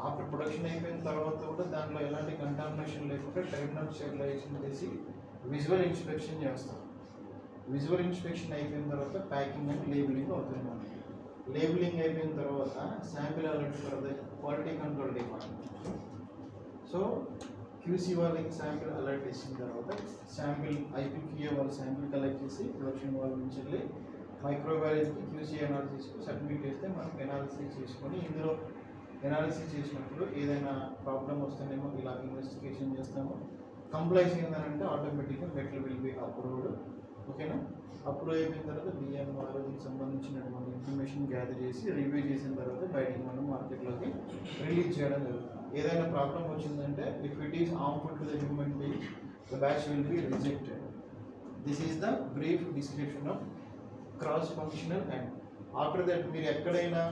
ఆఫ్టర్ ప్రొడక్షన్ అయిపోయిన తర్వాత కూడా దాంట్లో ఎలాంటి కంటామినేషన్ లేకుండా టెర్మినల్ స్టెరిలైజేషన్ చేసి విజువల్ ఇన్స్పెక్షన్ చేస్తాం. విజువల్ ఇన్స్పెక్షన్ అయిపోయిన తర్వాత ప్యాకింగ్ అండ్ లేబులింగ్ అవుతుంది మనకి. లేబులింగ్ అయిపోయిన తర్వాత sample alert for the quality control department. So QC వాళ్ళకి శాంపిల్ అలర్ట్ ఇచ్చిన తర్వాత శాంపిల్ ఐపీక్యూఏ వాళ్ళు శాంపిల్ కలెక్ట్ చేసి ప్రొడక్షన్ వాళ్ళ నుంచి వెళ్ళి మైక్రోబయాలజీకి క్యూసీ అనాలిసిస్కి సబ్మిట్ చేస్తే మనం ఎనాలిసిస్ చేసుకొని ఇందులో ఎనాలిసిస్ చేసినప్పుడు ఏదైనా ప్రాబ్లం వస్తేనేమో ఇలా ఇన్వెస్టిగేషన్ చేస్తాము. కంప్లైంట్స్ ఏంటంటే ఆటోమేటిక్గా మెటీరియల్ విల్ బి అప్రూవ్డ్, ఓకేనా? అప్రూవ్ అయిపోయిన తర్వాత బిఎంఆర్కి సంబంధించినటువంటి ఇన్ఫర్మేషన్ గ్యాదర్ చేసి రివ్యూ చేసిన తర్వాత బయటికి మనం మార్కెట్లోకి రిలీజ్ చేయడం జరుగుతుంది. ఏదైనా ప్రాబ్లం వచ్చిందంటే if it is harmful to the human being the batch will be rejected. This is the brief description of cross functional and after that మీరు ఎక్కడైనా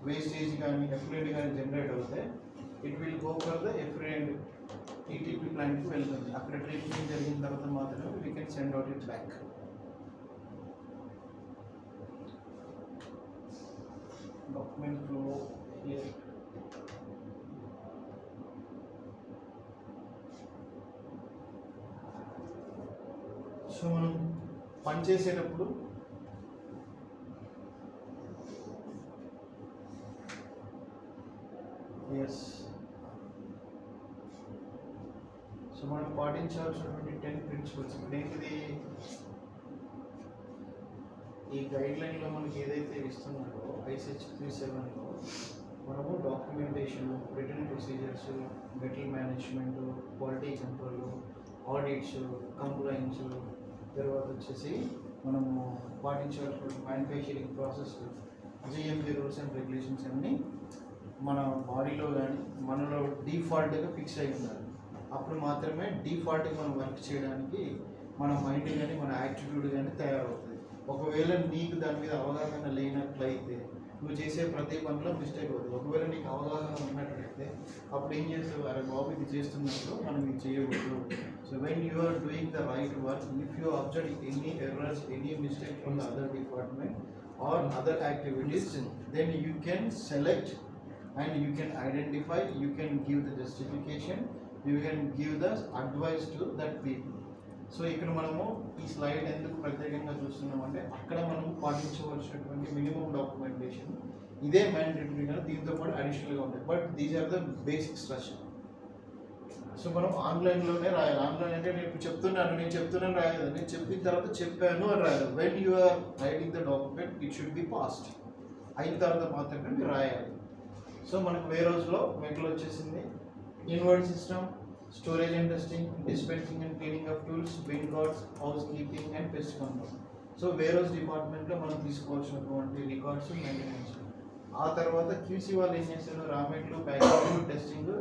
వేస్టేజ్ కానీ ఎఫ్లూయెంట్ కానీ జనరేట్ అవుతే it will go for the effluent ETP ప్లాంట్కి వెళ్తుంది. అక్కడ ట్రీట్మెంట్ జరిగిన తర్వాత మాత్రమే we can send out it back. Document flow here. So మనం పనిచేసేటప్పుడు సో మనం పాటించాల్సినటువంటి 10 ప్రిన్సిపల్స్. ఇప్పుడు ఏంటిది, ఈ గైడ్ లైన్లో మనకి ఏదైతే ఇస్తున్నారో ISH 37లో మనము documentation, return procedures, metal management, quality control, audits, compliance, తర్వాత వచ్చేసి మనము పాటించాల్సిన manufacturing process, GMP rules and regulations అన్నీ మన బాడీలో కానీ మనలో డిఫాల్ట్గా ఫిక్స్ అయి ఉండాలి. అప్పుడు మాత్రమే డిఫాల్ట్గా మనం వర్క్ చేయడానికి మన మైండ్ కానీ మన యాటిట్యూడ్ కానీ తయారవుతుంది. ఒకవేళ నీకు దాని మీద అవగాహన లేనట్లయితే నువ్వు చేసే ప్రతి పనిలో మిస్టేక్ అవుతుంది. ఒకవేళ నీకు అవగాహన ఉన్నట్లయితే అప్పుడు ఏం చేస్తావు, అరే బాబు ఇది చేస్తున్నప్పుడు మనం ఇది చేయకూడదు. So when you are doing the right work, if you observe any errors, any mistake from the other department or other activities, then you can select and you can identify, you can give the justification, you can give the advice to that people. So ఇక్కడ మనము ఈ స్లైడ్ ఎందుకు ప్రత్యేకంగా చూస్తున్నామంటే అక్కడ మనం పాటించవలసినటువంటి మినిమం డాక్యుమెంటేషన్ ఇదే మ్యాండేటరీగా దీంతో పాటు అడిషనల్గా ఉంటాయి. But these are the basic structure. So మనం ఆన్లైన్లోనే రాయాలి. ఆన్లైన్ అంటే నేను చెప్తున్నాను రాయదు, నేను చెప్పిన తర్వాత చెప్పాను అని రాయాలి. When you are writing the document it should be passed. అయిన తర్వాత మాత్రమే మీరు రాయాలి. సో మనకు వేరోజ్లో మెటల్ వచ్చేసింది, inward system, storage and testing, dispensing and cleaning of tools, bin cards, housekeeping and pest control. So warehouse డిపార్ట్మెంట్లో మనం తీసుకోవాల్సినటువంటి రికార్డ్స్, మెయింటెనెన్స్. ఆ తర్వాత QC వాళ్ళు ఏం చేస్తారు, raw material packing, testing,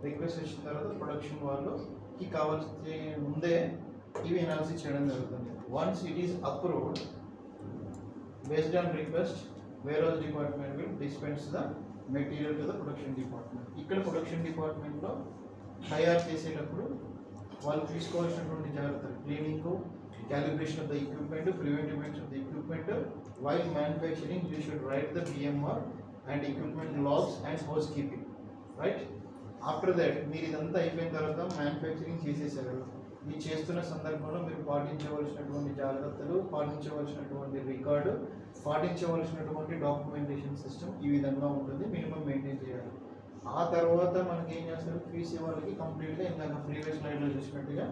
request వచ్చిన తర్వాత ప్రొడక్షన్ వాళ్ళకి కావాల్సి ముందే ఇవి అనాలిసిస్ చేయడం జరుగుతుంది. Once it is approved based on request, warehouse department will dispense the material to the production department. ఇక్కడ ప్రొడక్షన్ డిపార్ట్మెంట్లో తయారు చేసేటప్పుడు వాళ్ళు తీసుకోవాల్సినటువంటి జాగ్రత్తలు, cleaning, calibration of the equipment, preventive maintenance of the equipment. While manufacturing you should write the BMR and equipment logs and housekeeping, right. After that మీరు ఇదంతా అయిపోయిన తర్వాత మ్యానుఫ్యాక్చరింగ్ చేసేసారు. ఇది చేస్తున్న సందర్భంలో మీరు పాటించవలసినటువంటి జాగ్రత్తలు, పాటించవలసినటువంటి రికార్డు, పాటించవలసినటువంటి డాక్యుమెంటేషన్ సిస్టమ్ ఈ విధంగా ఉంటుంది. మినిమం మెయింటైన్ చేయాలి. ఆ తర్వాత మనకి ఏం చేస్తారు, QC వాళ్ళకి కంప్లీట్గా ఇందాక ప్రీవియస్ స్లైడ్లో చూసినట్టుగా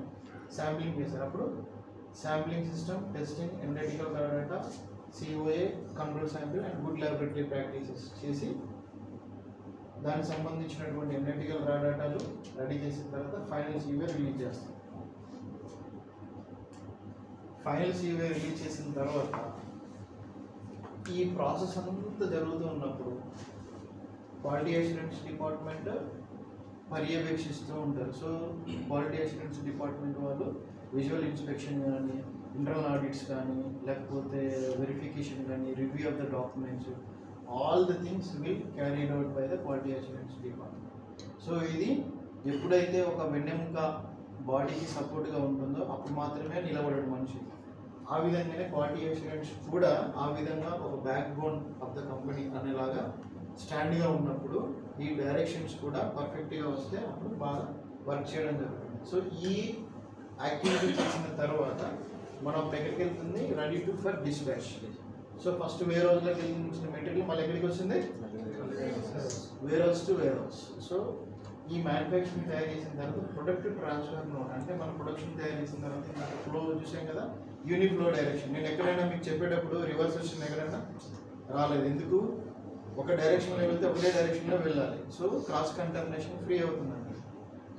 శాంప్లింగ్ చేస్తారు. అప్పుడు sampling system, testing, analytical data, COA, control sample and good laboratory practices చేసి దానికి సంబంధించినటువంటి ఎనలిటికల్ డేటాలు రెడీ చేసిన తర్వాత ఫైనల్ COA రిలీజ్ చేస్తాం. ఫైనల్ COA రిలీజ్ చేసిన తర్వాత ఈ ప్రాసెస్ అంతా జరుగుతూ ఉన్నప్పుడు క్వాలిటీ అష్యూరెన్స్ డిపార్ట్మెంట్ పర్యవేక్షిస్తూ ఉంటారు. సో క్వాలిటీ అష్యూరెన్స్ డిపార్ట్మెంట్ వాళ్ళు విజువల్ ఇన్స్పెక్షన్ కానీ, ఇంటర్నల్ ఆడిట్స్ కానీ, లేకపోతే వెరిఫికేషన్ కానీ, review of the documents, all the things will carried out by the quality assurance department. So ఇది ఎప్పుడైతే ఒక వెన్నెముక బాడీకి సపోర్ట్గా ఉంటుందో అప్పుడు మాత్రమే నిలబడడు మనిషి. ఆ విధంగానే క్వాలిటీ అష్యూరెన్స్ కూడా ఆ విధంగా ఒక back bone of the company అనేలాగా స్టాండ్గా ఉన్నప్పుడు ఈ డైరెక్షన్స్ కూడా పర్ఫెక్ట్గా వస్తే అప్పుడు బాగా వర్క్ చేయడం జరుగుతుంది. సో ఈ యాక్టివిటీ చేసిన తర్వాత మనం ఎక్కడికి వెళ్తుంది, ready to for dispatch. So first వేర్ హౌస్లోకి వెళ్ళిన మెటీరియల్ మళ్ళీ ఎక్కడికి వస్తుంది, warehouse to warehouse. So ఈ మ్యానుఫ్యాక్చరింగ్ తయారు చేసిన తర్వాత ప్రొడక్ట్ ట్రాన్స్ఫర్ నోట్, అంటే మనం ప్రొడక్షన్ తయారు చేసిన తర్వాత ఫ్లో చూసాం కదా, యూనిఫ్లో డైరెక్షన్. నేను ఎక్కడైనా మీకు చెప్పేటప్పుడు రివర్స్ వచ్చింది ఎక్కడైనా రాలేదు. ఎందుకు, ఒక డైరెక్షన్లో వెళ్తే ఒకటే డైరెక్షన్లో వెళ్ళాలి. సో క్రాస్ కంటామినేషన్ ఫ్రీ అవుతుందండి.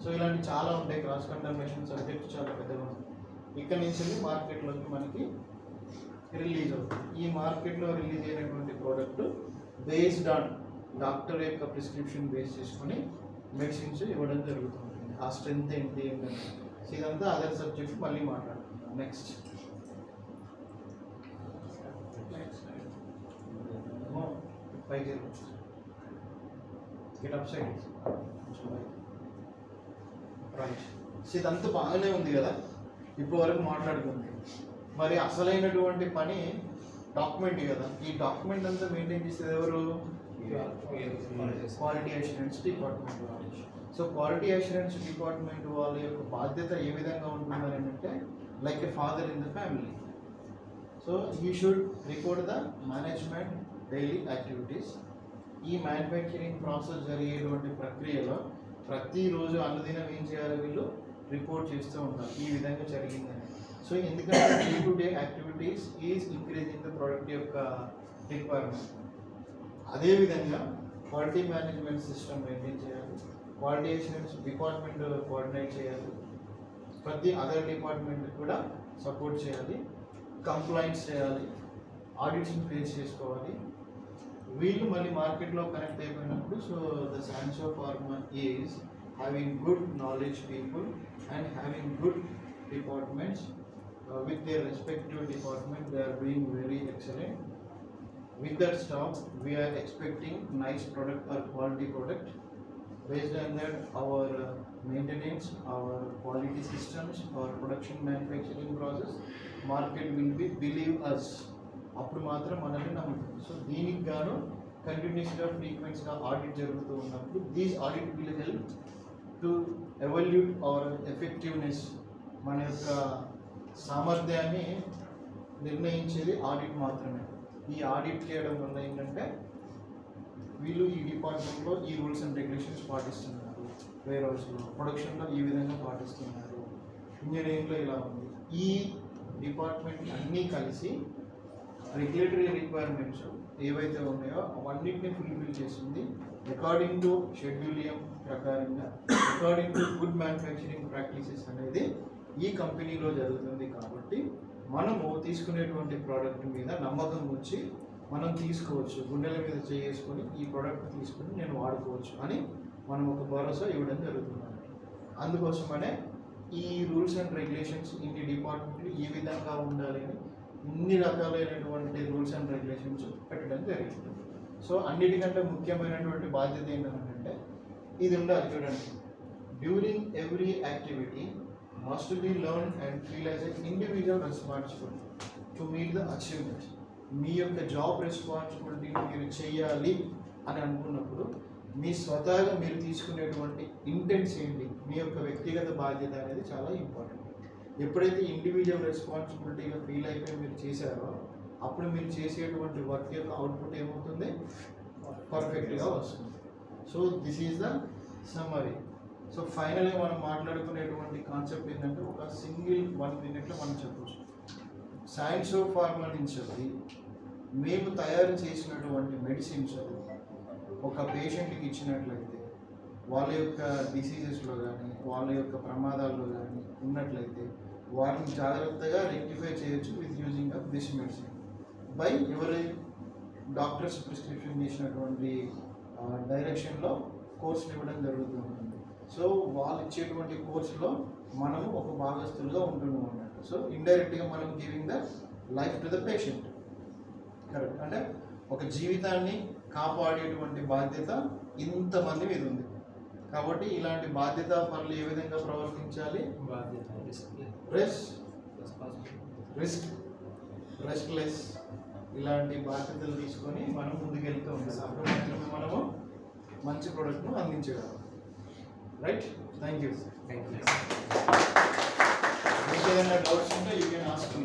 సో ఇలాంటి చాలా ఉంటాయి. క్రాస్ కంటామినేషన్ సబ్జెక్ట్ చాలా పెద్దగా ఉంటుంది. ఇక్కడ నుంచి మార్కెట్లోకి మనకి రిలీజ్ అవుతుంది. ఈ మార్కెట్లో రిలీజ్ అయినటువంటి ప్రోడక్ట్ బేస్డ్ ఆన్ డాక్టర్ యొక్క ప్రిస్క్రిప్షన్ బేస్ చేసుకొని మెడిసిన్స్ ఇవ్వడం జరుగుతుంది. ఆ స్ట్రెంత్ ఏంటి ఏంటంటే ఇదంతా అదర్ సబ్జెక్ట్ మళ్ళీ మాట్లాడుకుందాం next. 50. Get upside. Right. So ఇదంతా బాగానే ఉంది కదా, ఇప్పుడు వరకు మాట్లాడుకుంది. మరి అసలైనటువంటి పని డాక్యుమెంట్ కదా, ఈ డాక్యుమెంట్ అంతా మెయింటైన్ చేసేది ఎవరు? క్వాలిటీ అష్యూరెన్స్ డిపార్ట్మెంట్ వాళ్ళు. సో క్వాలిటీ అష్యూరెన్స్ డిపార్ట్మెంట్ వాళ్ళ యొక్క బాధ్యత ఏ విధంగా ఉంటుందని అంటే like a father in the family. So he should record the management daily activities. ఈ మ్యానుఫ్యాక్చరింగ్ ప్రాసెస్ జరిగేటువంటి ప్రక్రియలో ప్రతిరోజు అనుదినం ఏం చేయాలి, వీళ్ళు రిపోర్ట్ చేస్తూ ఉంటారు ఈ విధంగా జరిగిందని. సో ఎందుకంటే day to day activities is increasing the product యొక్క రిక్వైర్మెంట్. అదేవిధంగా క్వాలిటీ మేనేజ్మెంట్ సిస్టమ్ మెయింటైన్ చేయాలి, క్వాలిటీ అష్యూరెన్స్ డిపార్ట్మెంట్ కోఆర్డినేట్ చేయాలి, ప్రతి అదర్ డిపార్ట్మెంట్ కూడా సపోర్ట్ చేయాలి, కంప్లైంట్స్ చేయాలి, ఆడిట్స్ని ఫేస్ చేసుకోవాలి. వీళ్ళు మళ్ళీ మార్కెట్లో కనెక్ట్ అయిపోయినప్పుడు so the science of pharma is having good knowledge people and having good departments with their respective department. They are doing very excellent. With that staff, we are expecting nice product or quality product. Based on that, our maintenance, our quality systems, our production manufacturing process, market will be believe us. అప్పుడు మాత్రం మనల్ని నమ్ముతుంది. సో దీనికి గాను కంటిన్యూస్గా ఫ్రీక్వెన్స్గా ఆడిట్ జరుగుతూ ఉన్నప్పుడు these audit will help to evaluate our effectiveness. మన యొక్క సామర్థ్యాన్ని నిర్ణయించేది ఆడిట్ మాత్రమే. ఈ ఆడిట్ చేయడం వల్ల ఏంటంటే వీళ్ళు ఈ డిపార్ట్మెంట్లో ఈ రూల్స్ అండ్ రెగ్యులేషన్స్ పాటిస్తున్నారు, వేర్ హౌస్లో ప్రొడక్షన్లో ఈ విధంగా పాటిస్తున్నారు, ఇంజనీరింగ్లో ఇలా ఉంది. ఈ డిపార్ట్మెంట్ అన్నీ కలిసి రెగ్యులేటరీ రిక్వైర్మెంట్స్ ఏవైతే ఉన్నాయో అవన్నిటిని ఫుల్ఫిల్ చేస్తుంది అకార్డింగ్ టు షెడ్యూలియం ప్రకారంగా, according to good manufacturing practices అనేది ఈ కంపెనీలో జరుగుతుంది. కాబట్టి మనము తీసుకునేటువంటి ప్రోడక్ట్ మీద నమ్మకం వచ్చి మనం తీసుకోవచ్చు, గుండెల మీద చేసుకొని ఈ ప్రోడక్ట్ తీసుకుని నేను వాడుకోవచ్చు అని మనం ఒక భరోసా ఇవ్వడం జరుగుతుంది. అందుకోసమనే ఈ రూల్స్ అండ్ రెగ్యులేషన్స్ ఇన్ని డిపార్ట్మెంట్లు ఈ విధంగా ఉండాలని ఇన్ని రకాలైనటువంటి రూల్స్ అండ్ రెగ్యులేషన్స్ పెట్టడం జరిగింది. సో అన్నిటికంటే ముఖ్యమైనటువంటి బాధ్యత ఏంటంటే ఇది ఉండాలి. చూడండి, during every activity must be learned and feel as an individual responsible to meet the achievements. మీ యొక్క జాబ్ రెస్పాన్సిబిలిటీని మీరు చేయాలి అని అనుకున్నప్పుడు మీ స్వతహాగా మీరు తీసుకునేటువంటి ఇంటెన్స్ ఏంటి, మీ యొక్క వ్యక్తిగత బాధ్యత అనేది చాలా ఇంపార్టెంట్. ఎప్పుడైతే ఇండివిజువల్ రెస్పాన్సిబిలిటీగా ఫీల్ అయిపోయి మీరు చేశారో అప్పుడు మీరు చేసేటువంటి వర్క్ యొక్క అవుట్పుట్ ఏమవుతుంది, పర్ఫెక్ట్గా వస్తుంది. So this is the summary. So ఫైనల్గా మనం మాట్లాడుకునేటువంటి కాన్సెప్ట్ ఏంటంటే ఒక సింగిల్ 1 minute మనం చెప్పచ్చు. సైన్స్ ఆఫ్ ఫార్మా నుంచి మేము తయారు చేసినటువంటి మెడిసిన్స్ ఒక పేషెంట్కి ఇచ్చినట్లయితే వాళ్ళ యొక్క డిసీజెస్లో కానీ వాళ్ళ యొక్క ప్రమాదాల్లో కానీ ఉన్నట్లయితే వాటిని జాగ్రత్తగా రెక్టిఫై చేయొచ్చు with using of this medicine by ఎవరి డాక్టర్స్ ప్రిస్క్రిప్షన్ చేసినటువంటి డైరెక్షన్లో కోర్సులు ఇవ్వడం జరుగుతూ ఉంటుంది. సో వాళ్ళు ఇచ్చేటువంటి కోర్సులో మనము ఒక భాగస్తులుగా ఉంటున్నాం అన్నట్టు. సో ఇండైరెక్ట్గా మనం giving the life to the patient. Correct. అంటే ఒక జీవితాన్ని కాపాడేటువంటి బాధ్యత ఇంతమంది మీద ఉంది. కాబట్టి ఇలాంటి బాధ్యత పనులు ఏ విధంగా ప్రవర్తించాలి, రెస్ట్లెస్ ఇలాంటి బాధ్యతలు తీసుకొని మనం ముందుకెళ్తూ ఉంటాం. అప్పుడు మాత్రమే మనము మంచి ప్రోడక్ట్ను అందించగలం. రైట్. Thank you. మీకు ఏదైనా డౌట్స్ ఉంటే యూ కెన్ ఆస్క్.